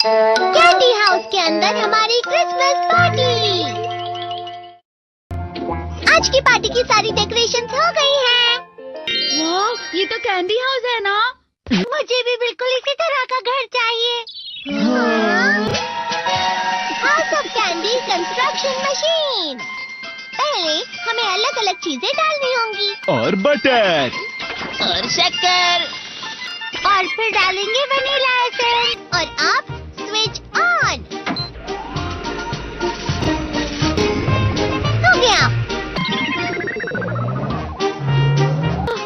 Candy house के अंदर हमारी क्रिसमस पार्टी। आज की पार्टी की सारी डेकोरेशंस हो गई हैं। वाह, ये तो कैंडी हाउस है ना? मुझे भी बिल्कुल इसी तरह का घर चाहिए। House of candy construction machine. पहले हमें अलग अलग चीजें डालनी होंगी और बटर और शक्कर, और फिर डालेंगे वनीला एसेंस। और अब स्विच ऑन हो गया।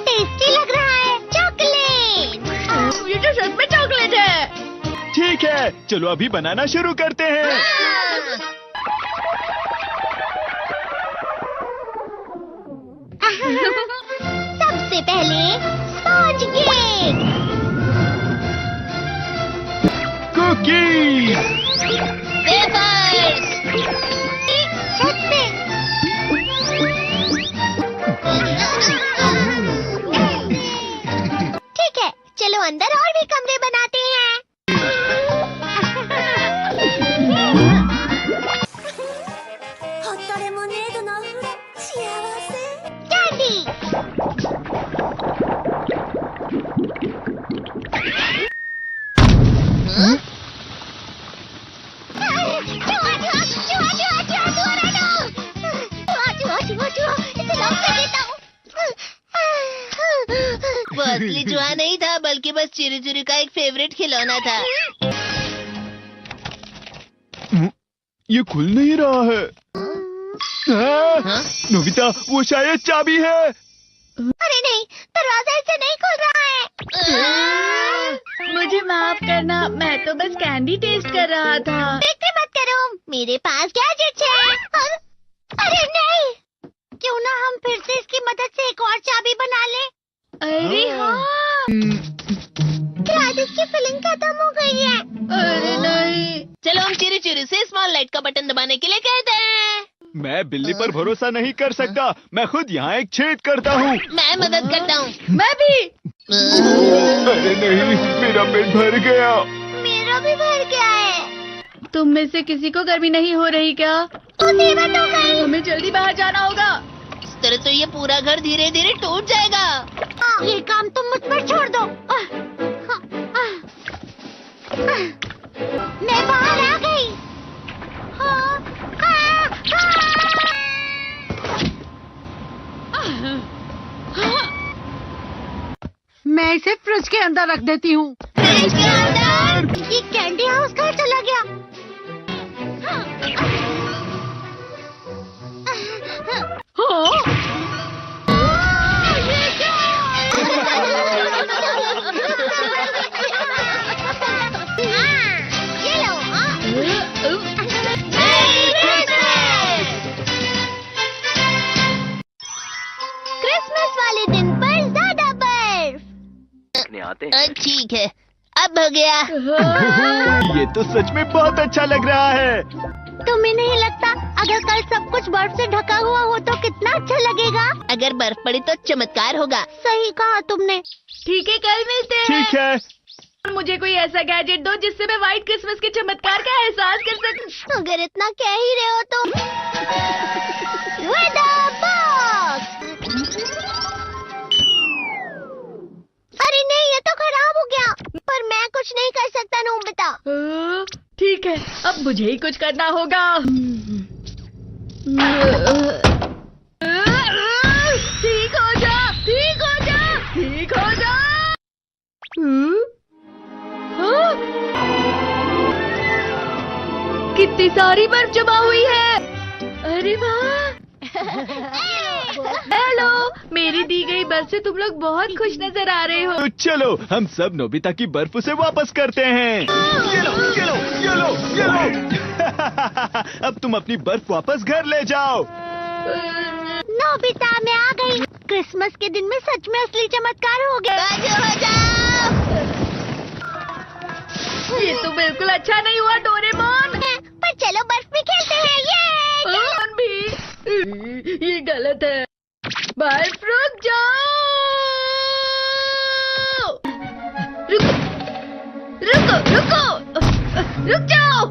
टेस्टी लग रहा है। चॉकलेट, ये तो सच में चॉकलेट है। ठीक है, चलो अभी बनाना शुरू करते हैं। सबसे पहले स्पॉन्ज केक, कुकीज, वेफर्स, छत पे। ठीक है, चलो अंदर और भी कमरे बनाते हैं। कैंडी, वो असली चूहा नहीं था, बल्कि बस चिरी चिरी का एक फेवरेट खिलौना था। ये खुल नहीं रहा है। नोबिता, वो शायद चाबी है। अरे नहीं, दरवाजा ऐसे नहीं खुल रहा है। मुझे माफ करना, मैं तो बस कैंडी टेस्ट कर रहा था। फिक्र मत करो, मेरे पास गैजेट्स है। अरे नहीं, क्यों ना हम फिर से इसकी मदद से एक और चाबी बना लें। अरे हाँ। शायद इसकी फिलिंग खत्म हो गई है। अरे नहीं। चलो हम चिरी चिरी से स्मॉल लाइट का बटन दबाने के लिए कहते हैं। मैं बिल्ली पर भरोसा नहीं कर सकता। मैं खुद यहाँ एक छेद करता हूँ। मैं मदद करता हूँ। मैं भी। अरे नहीं, मेरा पेट भर गया। मेरा भी भर गया है। तुम में से किसी को गर्मी नहीं हो रही क्या? मुसीबत हो गई। हमें जल्दी बाहर जाना होगा। इस तरह तो ये पूरा घर धीरे धीरे टूट जाएगा। ये काम तुम मुझ पर छोड़ दो। मैं बाहर आ गई। मैं इसे फ्रिज के अंदर रख देती हूँ। फ्रिज के अंदर? ये कैंडी हाउस कहाँ चला गया? ये क्या? ये लो। क्रिसमस वाले दिन पर ज्यादा बर्फ। ठीक है, अब हो गया। ये तो सच में बहुत अच्छा लग रहा है। तुम्हें नहीं लगता अगर कल सब कुछ बर्फ से ढका हुआ हो तो कितना अच्छा लगेगा? अगर बर्फ पड़ी तो चमत्कार होगा। सही कहा तुमने। ठीक है, कल मिलते हैं। ठीक है। मुझे कोई ऐसा गैजेट दो जिससे मैं व्हाइट क्रिसमस के चमत्कार का एहसास कर सकूं। अगर इतना कह ही रहे हो तो वेदर बॉक्स। अरे नहीं, ये तो खराब हो गया। पर मैं कुछ नहीं कर सकता नोबिता। ठीक है, अब मुझे ही कुछ करना होगा। ठीक हो जा, ठीक हो जा, ठीक हो जा। कितनी सारी बर्फ जमा हुई है। अरे वाह। हेलो, मेरी दी गई बर्फ से तुम लोग बहुत खुश नजर आ रहे हो। तो चलो हम सब नोबिता की बर्फ उसे वापस करते हैं। ये लो, ये लो, ये लो, ये लो। अब तुम अपनी बर्फ वापस घर ले जाओ। नोबिता, मैं आ गई। क्रिसमस के दिन में सच में असली चमत्कार हो गया। बाजू हो जाओ। ये तो बिल्कुल अच्छा नहीं हुआ डोरेमोन। पर चलो बर्फ में खेलते हैं। ये डोरेमोन भी। ये गलत है। बर्फ रुक जाओ। रुको रुको रुको। रुक जाओ,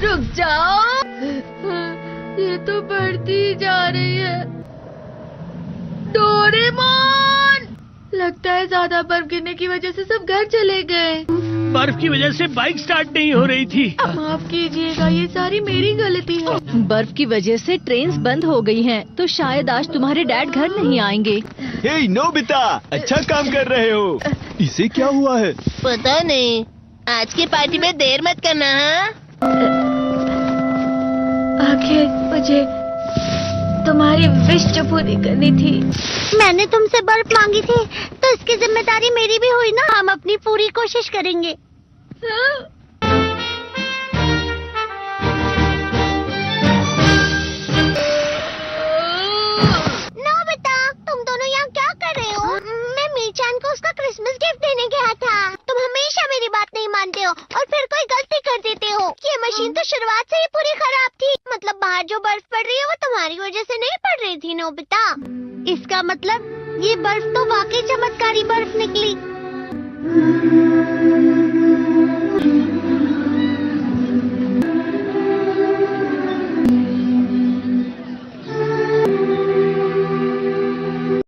रुक जाओ। ये तो बढ़ती जा रही है। डोरेमोन, लगता है ज्यादा बर्फ गिरने की वजह से सब घर चले गए। बर्फ की वजह से बाइक स्टार्ट नहीं हो रही थी। माफ कीजिएगा, ये सारी मेरी गलती है। बर्फ की वजह से ट्रेन्स बंद हो गई हैं, तो शायद आज तुम्हारे डैड घर नहीं आएंगे। हे नोबिता, अच्छा काम कर रहे हो। इसे क्या हुआ है? पता नहीं, आज की पार्टी में देर मत करना। हाँ, आखिर मुझे तुम्हारी विश जो पूरी करनी थी। मैंने तुमसे बर्फ मांगी थी, तो इसकी जिम्मेदारी मेरी भी हुई ना। हम अपनी पूरी कोशिश करेंगे। नोबिता, तुम दोनों यहाँ क्या कर रहे हो? मैं मीरचान को उसका क्रिसमस गिफ्ट देने गया था। तुम हमेशा मेरी बात नहीं मानते हो और फिर कोई गलती कर देते हो। ये मशीन तो शुरुआत से ही पूरी खराब थी। मतलब बाहर जो बर्फ पड़ रही है वो तुम्हारी वजह से नहीं पड़ रही थी नोबिता। इसका मतलब ये बर्फ तो वाकई चमत्कारी बर्फ निकली।